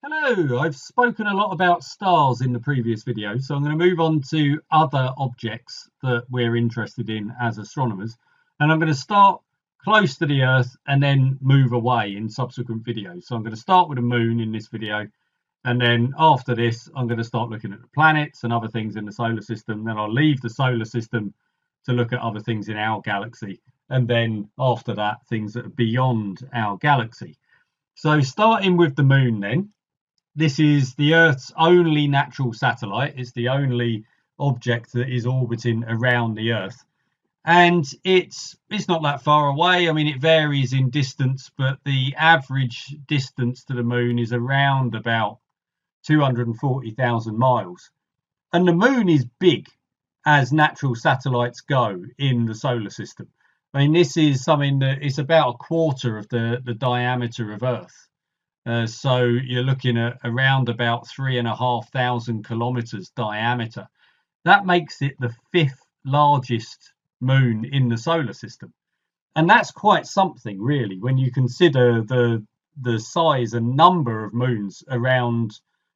Hello, I've spoken a lot about stars in the previous video, so I'm going to move on to other objects that we're interested in as astronomers. And I'm going to start close to the Earth and then move away in subsequent videos. So I'm going to start with the moon in this video. And then after this, I'm going to start looking at the planets and other things in the solar system. Then I'll leave the solar system to look at other things in our galaxy. And then after that, things that are beyond our galaxy. So starting with the moon then. This is the Earth's only natural satellite. It's the only object that is orbiting around the Earth. And it's not that far away. I mean, it varies in distance, but the average distance to the moon is around about 240,000 miles. And the moon is big as natural satellites go in the solar system. I mean, this is something that is about a quarter of the diameter of Earth. So you're looking at around about 3,500 kilometers diameter. That makes it the fifth largest moon in the solar system. And that's quite something, really, when you consider the size and number of moons around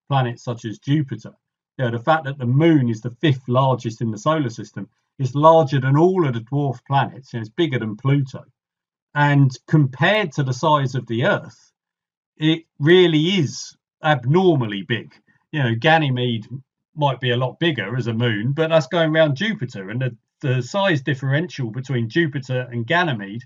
planets such as Jupiter. You know, the fact that the moon is the fifth largest in the solar system is larger than all of the dwarf planets. You know, it's bigger than Pluto. And compared to the size of the Earth, it really is abnormally big. You know, Ganymede might be a lot bigger as a moon, but that's going around Jupiter, and the size differential between Jupiter and Ganymede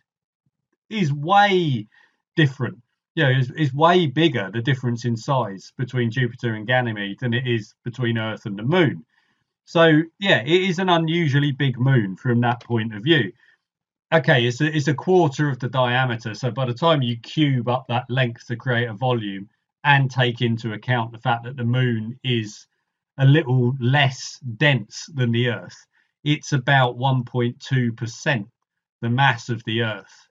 is way different. You know, it's way bigger, the difference in size between Jupiter and Ganymede, than it is between Earth and the moon. So yeah, it is an unusually big moon from that point of view. Okay, it's a quarter of the diameter. So by the time you cube up that length to create a volume and take into account the fact that the moon is a little less dense than the Earth, it's about 1.2% the mass of the Earth.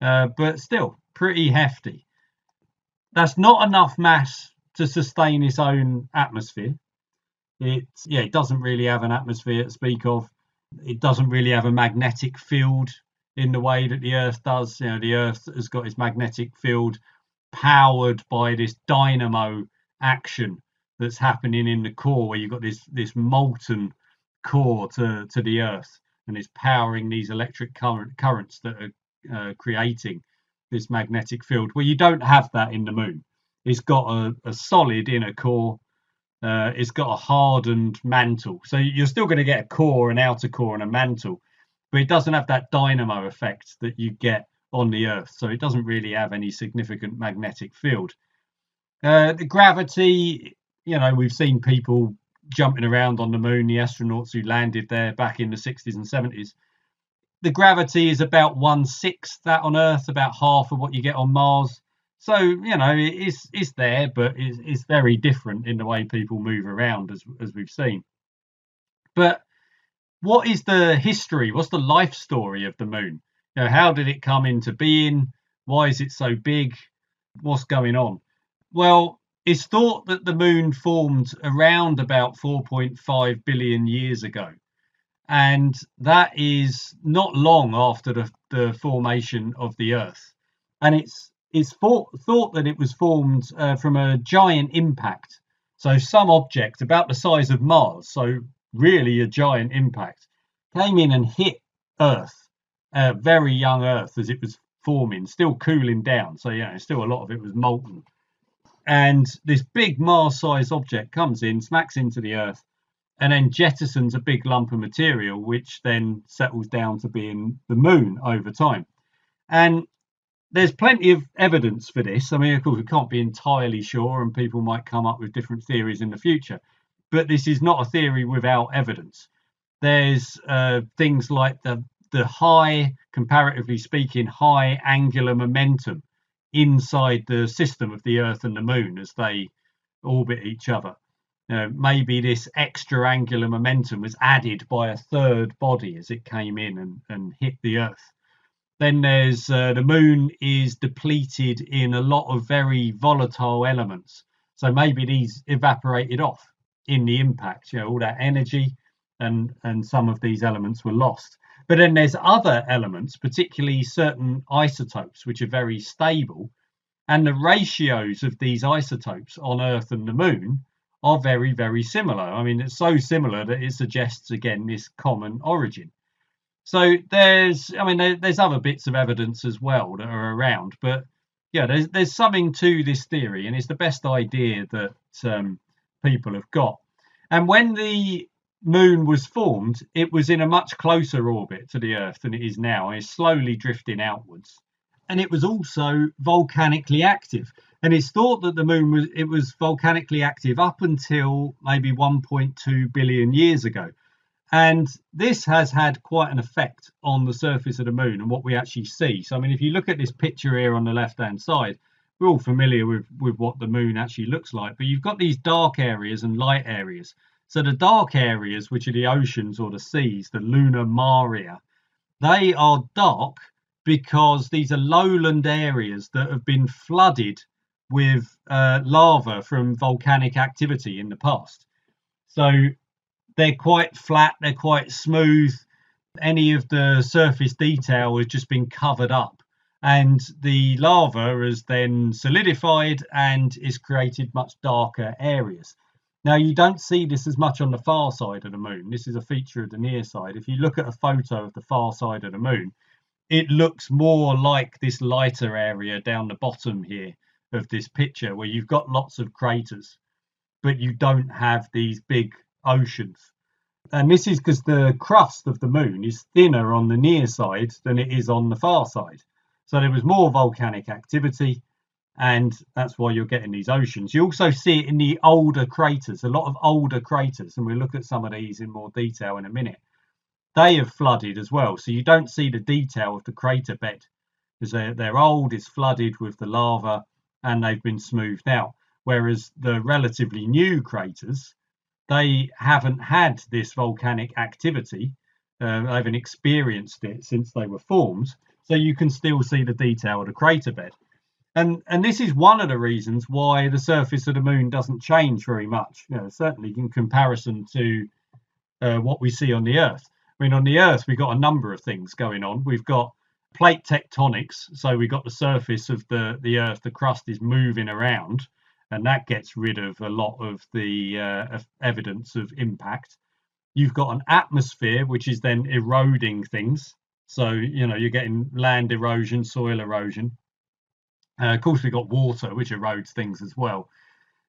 But still pretty hefty. That's not enough mass to sustain its own atmosphere. It doesn't really have an atmosphere to speak of. It doesn't really have a magnetic field in the way that the Earth does. You know, the Earth has got its magnetic field powered by this dynamo action that's happening in the core, where you've got this molten core to the Earth, and it's powering these electric currents that are creating this magnetic field. Well, you don't have that in the moon. It's got a solid inner core. It's got a hardened mantle. So you're still going to get a core, an outer core, and a mantle, but it doesn't have that dynamo effect that you get on the Earth. So it doesn't really have any significant magnetic field. The gravity, you know, we've seen people jumping around on the moon, the astronauts who landed there back in the 60s and 70s. The gravity is about 1/6 that on Earth, about half of what you get on Mars. So, you know, it's there, but it's very different in the way people move around, as we've seen. But what is the history? What's the life story of the moon? You know, how did it come into being? Why is it so big? What's going on? Well, it's thought that the moon formed around about 4.5 billion years ago. And that is not long after the formation of the Earth. And it's thought that it was formed from a giant impact. So some object about the size of Mars, so really a giant impact, came in and hit Earth, very young Earth as it was forming, still cooling down. So, you know, still a lot of it was molten. And this big Mars-sized object comes in, smacks into the Earth, and then jettisons a big lump of material, which then settles down to being the moon over time. And there's plenty of evidence for this. I mean, of course, we can't be entirely sure, and people might come up with different theories in the future. But this is not a theory without evidence. There's things like the high, comparatively speaking, high angular momentum inside the system of the Earth and the Moon as they orbit each other. Maybe this extra angular momentum was added by a third body as it came in and hit the Earth. Then there's the moon is depleted in a lot of very volatile elements. So maybe these evaporated off in the impact, you know, all that energy and some of these elements were lost. But then there's other elements, particularly certain isotopes, which are very stable, And the ratios of these isotopes on Earth and the Moon are very, very similar. I mean, it's so similar that it suggests, again, this common origin. So there's other bits of evidence as well that are around, but yeah, there's something to this theory, and it's the best idea that people have got. And when the moon was formed, it was in a much closer orbit to the Earth than it is now. It's slowly drifting outwards, and it was also volcanically active. And it's thought that the moon was volcanically active up until maybe 1.2 billion years ago. And this has had quite an effect on the surface of the moon and what we actually see. So, I mean, if you look at this picture here on the left-hand side, we're all familiar with what the moon actually looks like. But you've got these dark areas and light areas. So the dark areas, which are the oceans or the seas, the lunar maria, they are dark because these are lowland areas that have been flooded with lava from volcanic activity in the past. So they're quite flat, they're quite smooth. Any of the surface detail has just been covered up, and the lava has then solidified and is created much darker areas. Now, you don't see this as much on the far side of the moon. This is a feature of the near side. If you look at a photo of the far side of the moon, it looks more like this lighter area down the bottom here of this picture, where you've got lots of craters, but you don't have these big oceans. And this is because the crust of the moon is thinner on the near side than it is on the far side. So there was more volcanic activity, and that's why you're getting these oceans. You also see it in the older craters, a lot of older craters, and we'll look at some of these in more detail in a minute. They have flooded as well, so you don't see the detail of the crater bed because they're old, it's flooded with the lava, and they've been smoothed out. Whereas the relatively new craters, they haven't had this volcanic activity. They haven't experienced it since they were formed, so you can still see the detail of the crater bed. And this is one of the reasons why the surface of the moon doesn't change very much, certainly in comparison to what we see on the Earth. I mean, on the Earth, we've got a number of things going on. We've got plate tectonics, so we've got the surface of the Earth, the crust is moving around, and that gets rid of a lot of the evidence of impact. You've got an atmosphere, which is then eroding things. So, you're getting land erosion, soil erosion. Of course, we've got water, which erodes things as well.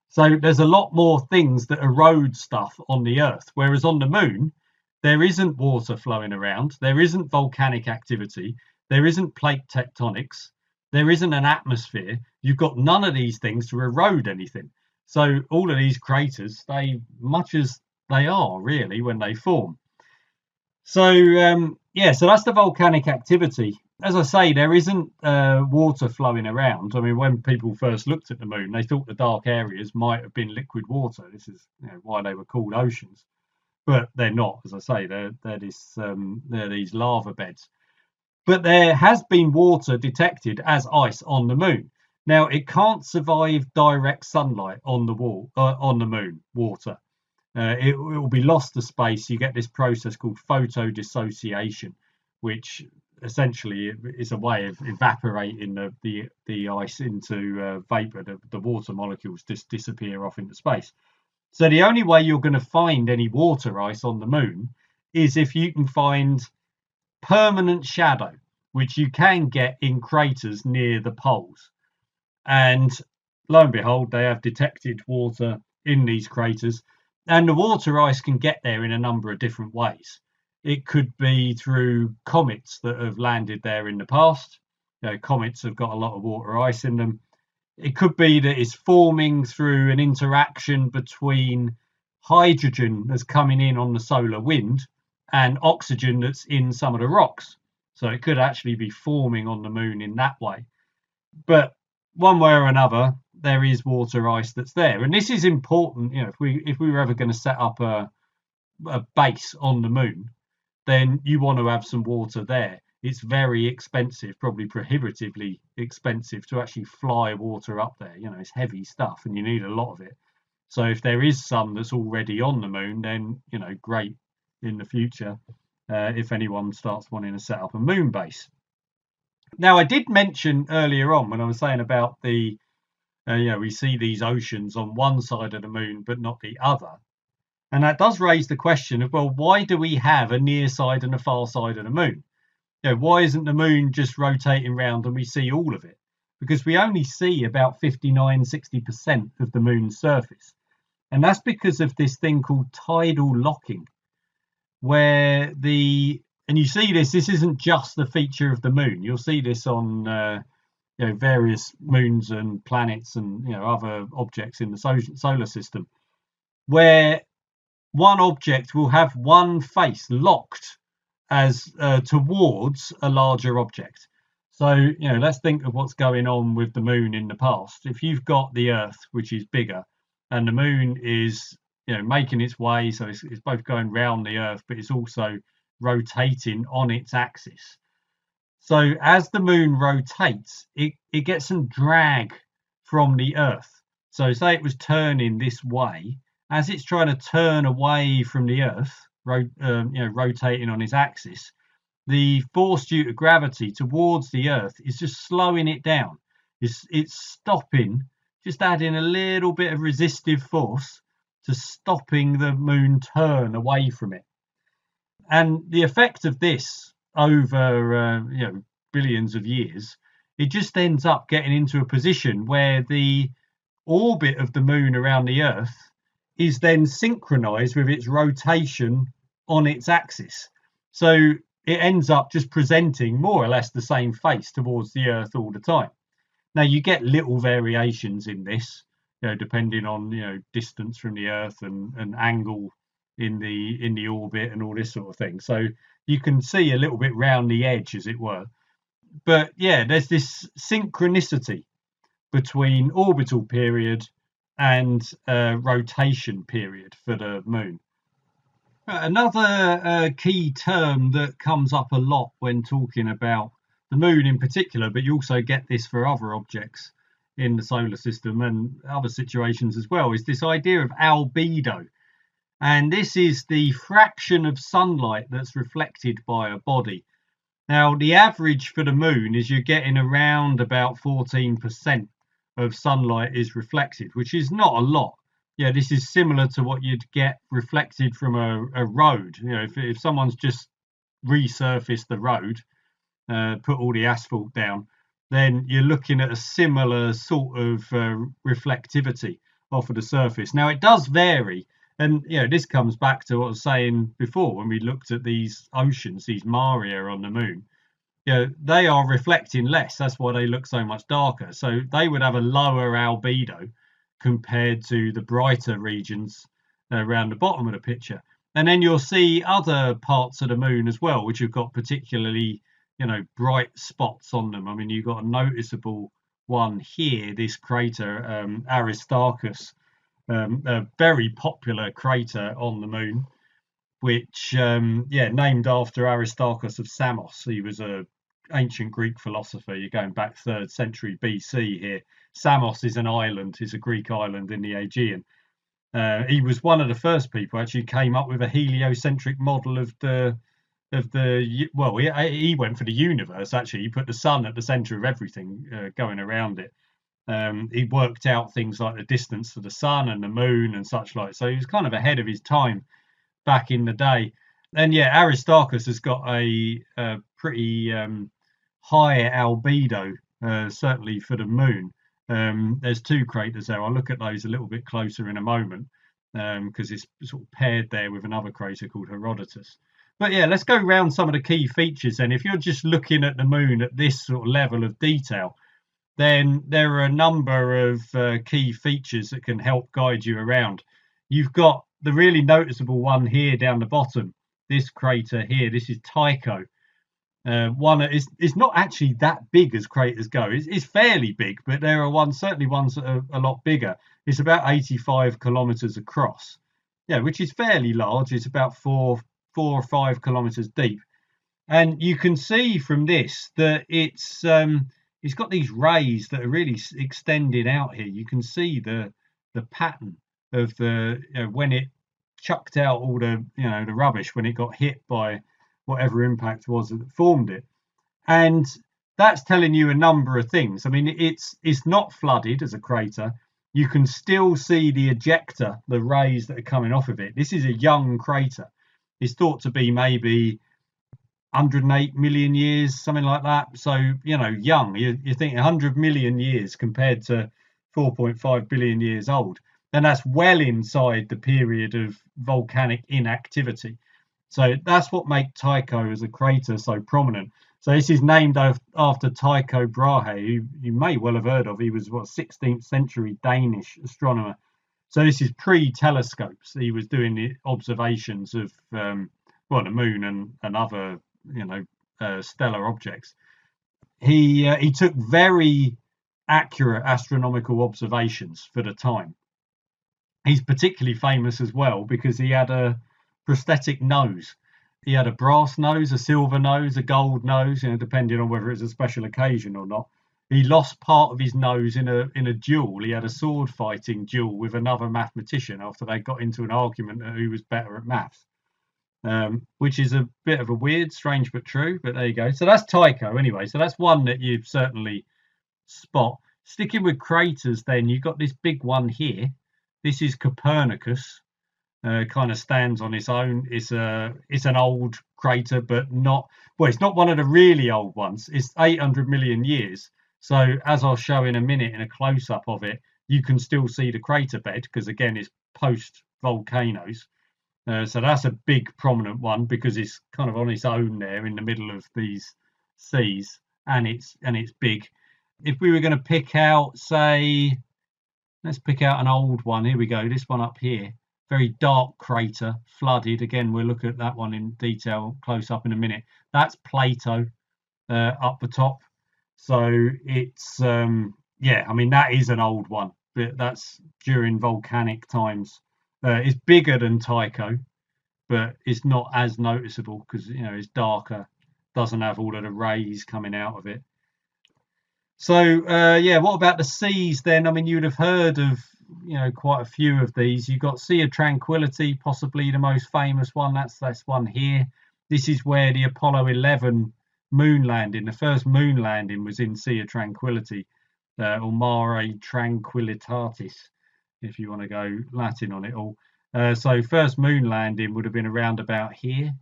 So there's a lot more things that erode stuff on the Earth, whereas on the moon, there isn't water flowing around, there isn't volcanic activity, there isn't plate tectonics, there isn't an atmosphere. You've got none of these things to erode anything. So all of these craters stay much as they are really when they form. So so that's the volcanic activity. As I say, there isn't water flowing around. I mean, when people first looked at the moon, they thought the dark areas might have been liquid water. This is why they were called oceans, but they're not. As I say, they're these lava beds. But there has been water detected as ice on the moon. Now, it can't survive direct sunlight on the moon, water. It will be lost to space. You get this process called photodissociation, which essentially is a way of evaporating the ice into vapor. The water molecules just disappear off into space. So the only way you're going to find any water ice on the moon is if you can find permanent shadow, which you can get in craters near the poles. And lo and behold, they have detected water in these craters. And the water ice can get there in a number of different ways. It could be through comets that have landed there in the past. Comets have got a lot of water ice in them. It could be that it's forming through an interaction between hydrogen that's coming in on the solar wind and oxygen that's in some of the rocks. So it could actually be forming on the moon in that way. But one way or another, there is water ice that's there. And this is important. If we were ever going to set up a base on the moon, then you want to have some water there. It's very expensive, probably prohibitively expensive to actually fly water up there. It's heavy stuff and you need a lot of it. So if there is some that's already on the moon, then, great in the future if anyone starts wanting to set up a moon base. Now, I did mention earlier on when I was saying about the, we see these oceans on one side of the moon, but not the other. And that does raise the question of, well, why do we have a near side and a far side of the moon? Why isn't the moon just rotating round and we see all of it? Because we only see about 59–60% of the moon's surface. And that's because of this thing called tidal locking, where and you see this isn't just the feature of the moon. You'll see this on various moons and planets and other objects in the solar system, where one object will have one face locked as towards a larger object. So let's think of what's going on with the moon in the past. If you've got the Earth, which is bigger, and the moon is making its way, so it's both going round the Earth, but it's also rotating on its axis. So as the moon rotates, it gets some drag from the Earth. So say it was turning this way, as it's trying to turn away from the Earth, rotating on its axis, the force due to gravity towards the Earth is just slowing it down. It's stopping, just adding a little bit of resistive force to stopping the moon turn away from it. And the effect of this over billions of years, it just ends up getting into a position where the orbit of the moon around the Earth is then synchronized with its rotation on its axis. So it ends up just presenting more or less the same face towards the Earth all the time. Now you get little variations in this, depending on distance from the Earth and angle in the orbit and all this sort of thing. So you can see a little bit round the edge, as it were. But there's this synchronicity between orbital period and rotation period for the moon. Another key term that comes up a lot when talking about the moon in particular, but you also get this for other objects in the solar system and other situations as well, is this idea of albedo. And this is the fraction of sunlight that's reflected by a body. Now, the average for the moon is you're getting around about 14% of sunlight is reflected, which is not a lot. This is similar to what you'd get reflected from a road. If someone's just resurfaced the road, put all the asphalt down, then you're looking at a similar sort of reflectivity off of the surface. Now, it does vary. And this comes back to what I was saying before when we looked at these oceans, these maria on the moon. They are reflecting less. That's why they look so much darker. So they would have a lower albedo compared to the brighter regions around the bottom of the picture. And then you'll see other parts of the moon as well, which have got particularly, bright spots on them. I mean, you've got a noticeable one here, this crater, Aristarchus. A very popular crater on the moon, which named after Aristarchus of Samos. He was an ancient Greek philosopher. You're going back 3rd century BC here. Samos is an island, it's a Greek island in the Aegean. He was one of the first people actually came up with a heliocentric model of he went for the universe. Actually, he put the sun at the center of everything going around it. He worked out things like the distance to the sun and the moon and such like. So he was kind of ahead of his time back in the day. And Aristarchus has got a pretty high albedo, certainly for the moon. There's two craters there. I'll look at those a little bit closer in a moment because it's sort of paired there with another crater called Herodotus. But let's go around some of the key features then. If you're just looking at the moon at this sort of level of detail, then there are a number of key features that can help guide you around. You've got the really noticeable one here down the bottom, this crater here. This is Tycho. One is not actually that big as craters go. It's fairly big, but there are certainly ones that are a lot bigger. It's about 85 kilometers across, which is fairly large. It's about 4 or 5 kilometers deep. And you can see from this that it's got these rays that are really extended out here. You can see the pattern of the when it chucked out all the the rubbish when it got hit by whatever impact was that formed it. And that's telling you a number of things. I mean, it's not flooded as a crater. You can still see the ejecta, the rays that are coming off of it. This is a young crater. It's thought to be maybe 108 million years, something like that. So, you know, young. You think 100 million years compared to 4.5 billion years old. Then that's well inside the period of volcanic inactivity. So that's what makes Tycho as a crater so prominent. So this is named after Tycho Brahe, who you may well have heard of. He was, what, 16th century Danish astronomer. So this is pre-telescopes. He was doing the observations of, well, the moon and other, you know, stellar objects. He took very accurate astronomical observations for the time. He's particularly famous as well because he had a prosthetic nose. He had a brass nose, a silver nose, a gold nose, you know, depending on whether it's a special occasion or not. He lost part of his nose in a duel. He had a sword fighting duel with another mathematician after they got into an argument at who was better at maths, which is a bit of a weird, strange but true. But there you go. So that's Tycho anyway. So that's one that you certainly spot. Sticking with craters, then you've got this big one here. This is Copernicus. Kind of stands on its own. It's an old crater, but not, well, it's not one of the really old ones. It's 800 million years. So as I'll show in a minute in a close-up of it, you can still see the crater bed because again it's post volcanoes. So that's a big prominent one because it's kind of on its own there in the middle of these seas, and it's big. If we were going to pick out, say, let's pick out an old one. Here we go. This one up here. Very dark crater, flooded. Again, we'll look at that one in detail, close up in a minute. That's Plato up the top. So it's, yeah, I mean, that is an old one, but that's during volcanic times. It's bigger than Tycho, but it's not as noticeable because, you know, it's darker, doesn't have all of the rays coming out of it. So, yeah, what about the seas then? I mean, you'd have heard of, you know, quite a few of these. You've got Sea of Tranquility, possibly the most famous one. That's one here. This is where the Apollo 11 moon landing, the first moon landing, was in Sea of Tranquility, or Mare Tranquillitatis, if you want to go Latin on it all. So first moon landing would have been around about here.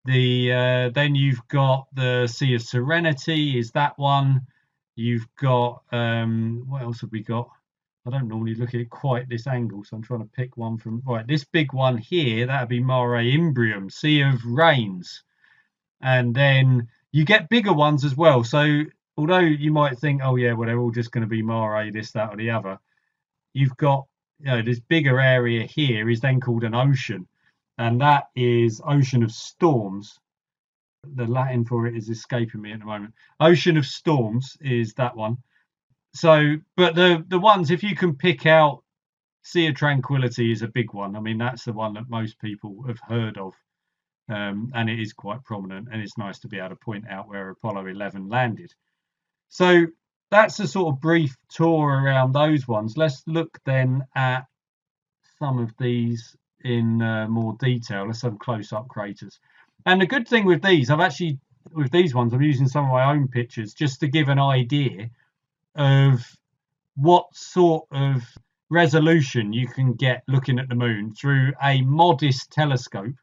Then you've got the Sea of Serenity, is that one. You've got, what else have we got? I don't normally look at it quite this angle, so I'm trying to pick one from, right, this big one here, that would be Mare Imbrium, Sea of Rains. And then you get bigger ones as well. So although you might think, oh yeah, well, they're all just going to be Mare, this, that, or the other, you've got, you know, this bigger area here is then called an ocean. And that is Ocean of Storms. The Latin for it is escaping me at the moment. Ocean of Storms is that one. So, but the ones, if you can pick out, Sea of Tranquility is a big one. I mean, that's the one that most people have heard of, and it is quite prominent, and it's nice to be able to point out where Apollo 11 landed. So that's a sort of brief tour around those ones. Let's look then at some of these in more detail. Let's have close-up craters. And the good thing with these, with these ones, I'm using some of my own pictures just to give an idea of what sort of resolution you can get looking at the moon through a modest telescope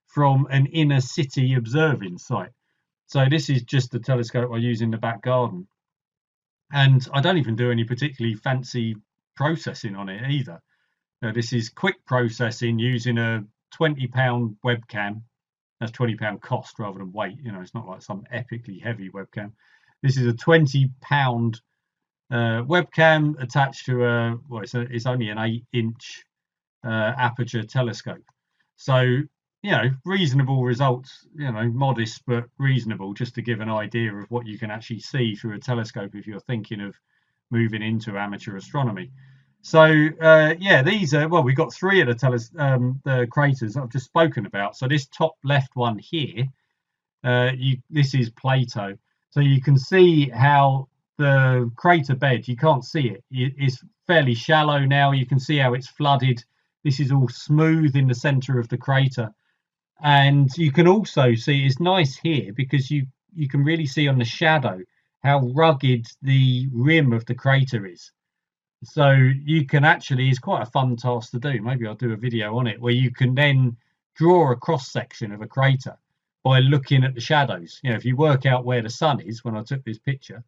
from an inner city observing site. So this is just the telescope I use in the back garden. And I don't even do any particularly fancy processing on it either. This is quick processing using a £20 webcam. That's £20 cost rather than weight. You know, it's not like some epically heavy webcam. This is a £20 webcam attached to a, well, it's only an 8-inch aperture telescope. So, you know, reasonable results, you know, modest but reasonable, just to give an idea of what you can actually see through a telescope if you're thinking of moving into amateur astronomy. So, yeah, these are, well, we've got three of the craters I've just spoken about. So this top left one here, this is Plato. So you can see how the crater bed, you can't see it. It's fairly shallow now. You can see how it's flooded. This is all smooth in the center of the crater. And you can also see, it's nice here because you can really see on the shadow how rugged the rim of the crater is. So you can actually, it's quite a fun task to do. Maybe I'll do a video on it where you can then draw a cross section of a crater by looking at the shadows. You know, if you work out where the sun is when I took this picture,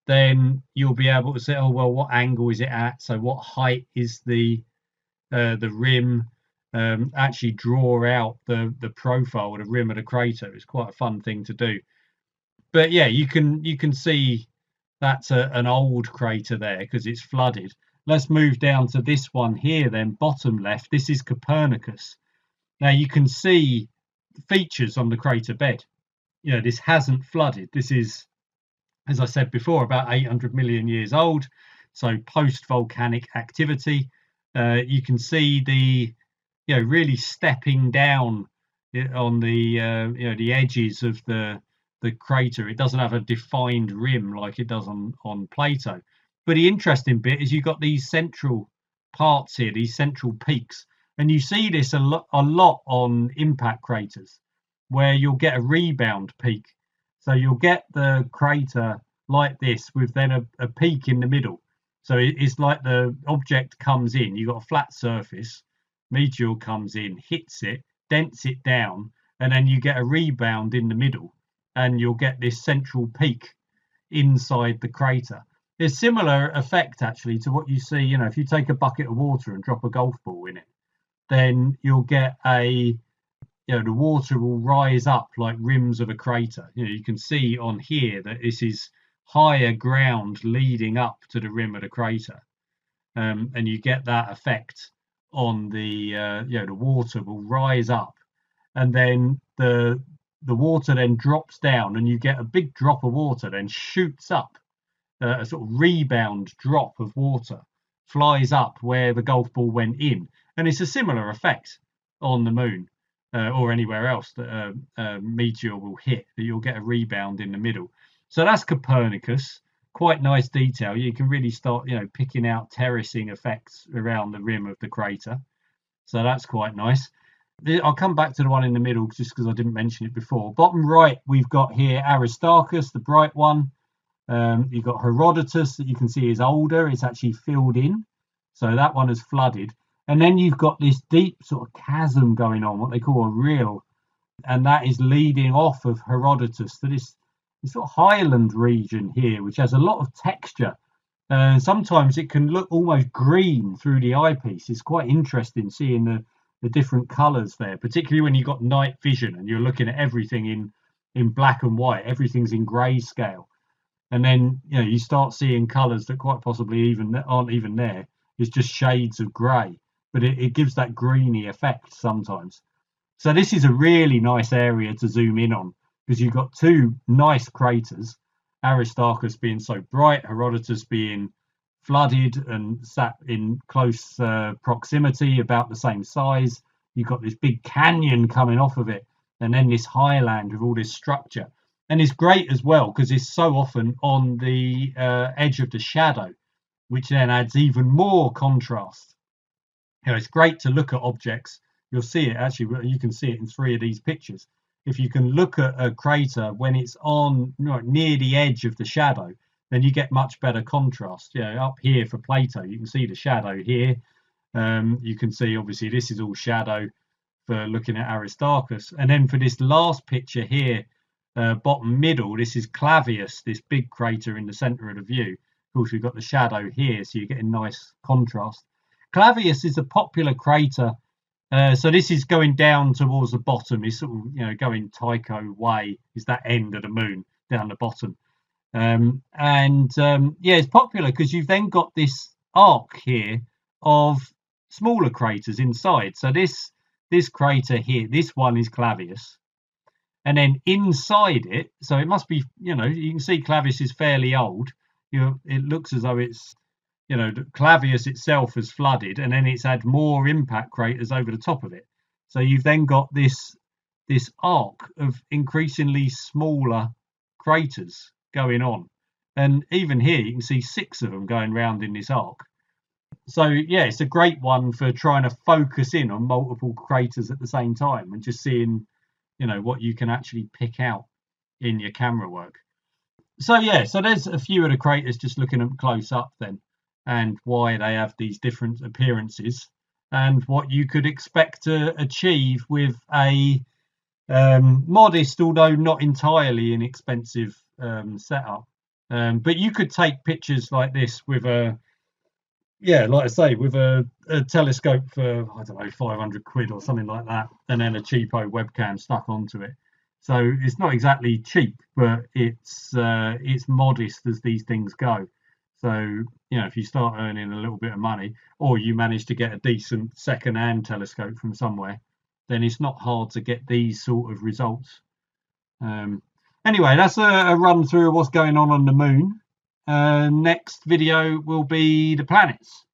then you'll be able to say, oh well, what angle is it at? So what height is the rim? Actually draw out the profile of the rim of the crater. It's quite a fun thing to do. But yeah, you can see that's an old crater there because it's flooded. Let's move down to this one here then, bottom left. This is Copernicus. Now you can see features on the crater bed. You know, this hasn't flooded. This is, as I said before, about 800 million years old. So post-volcanic activity. You can see the, you know, really stepping down on the, you know, the edges of the crater. It doesn't have a defined rim like it does on Plato. But the interesting bit is you've got these central parts here, these central peaks, and you see this a lot on impact craters, where you'll get a rebound peak. So you'll get the crater like this with then a peak in the middle. So it's like the object comes in, you've got a flat surface, meteor comes in, hits it, dents it down, and then you get a rebound in the middle, and you'll get this central peak inside the crater. There's similar effect actually to what you see, you know, if you take a bucket of water and drop a golf ball in it, then you'll get a, you know, the water will rise up like rims of a crater. You know, you can see on here that this is higher ground leading up to the rim of the crater, and you get that effect on the, you know, the water will rise up, and then the water then drops down, and you get a big drop of water then shoots up, a sort of rebound drop of water flies up where the golf ball went in, and it's a similar effect on the moon or anywhere else that a meteor will hit, that you'll get a rebound in the middle. So that's Copernicus. Quite nice detail. You can really start, you know, picking out terracing effects around the rim of the crater. So that's quite nice. I'll come back to the one in the middle just because I didn't mention it before. Bottom right, we've got here Aristarchus, the bright one. You've got Herodotus that you can see is older. It's actually filled in. So that one has flooded. And then you've got this deep sort of chasm going on, what they call a rill. And that is leading off of Herodotus to this sort of highland region here, which has a lot of texture. Sometimes it can look almost green through the eyepiece. It's quite interesting seeing the different colours there, particularly when you've got night vision and you're looking at everything in black and white. Everything's in grayscale. And then, you know, you start seeing colours that quite possibly aren't even there. It's just shades of grey, but it gives that greeny effect sometimes. So this is a really nice area to zoom in on because you've got two nice craters, Aristarchus being so bright, Herodotus being flooded and sat in close proximity, about the same size. You've got this big canyon coming off of it, and then this highland with all this structure. And it's great as well because it's so often on the edge of the shadow, which then adds even more contrast. You know, it's great to look at objects. You'll see it actually, you can see it in 3 of these pictures. If you can look at a crater when it's on, you know, near the edge of the shadow, then you get much better contrast. You know, up here for Plato, you can see the shadow here. You can see obviously this is all shadow for looking at Aristarchus. And then for this last picture here, bottom middle, this is Clavius, this big crater in the center of the view. Of course, we've got the shadow here, so you're getting nice contrast. Clavius is a popular crater. So this is going down towards the bottom. It's sort of, you know, going Tycho way is that end of the moon down the bottom. Yeah, it's popular because you've then got this arc here of smaller craters inside. So this crater here, this one is Clavius. And then inside it, so it must be, you know, you can see Clavius is fairly old. You know, it looks as though it's, you know, Clavius itself has flooded, and then it's had more impact craters over the top of it. So you've then got this arc of increasingly smaller craters going on. And even here, you can see 6 of them going round in this arc. So yeah, it's a great one for trying to focus in on multiple craters at the same time and just seeing, you know, what you can actually pick out in your camera work. So yeah, so there's a few of the craters just looking at close up then, and why they have these different appearances, and what you could expect to achieve with a modest, although not entirely inexpensive setup. But you could take pictures like this with a, yeah, like I say, with a telescope for, I don't know, 500 quid or something like that, and then a cheapo webcam stuck onto it. So it's not exactly cheap, but it's modest as these things go. So, you know, if you start earning a little bit of money, or you manage to get a decent second-hand telescope from somewhere, then it's not hard to get these sort of results. Um, anyway, that's a run through of what's going on the moon. Next video will be the planets.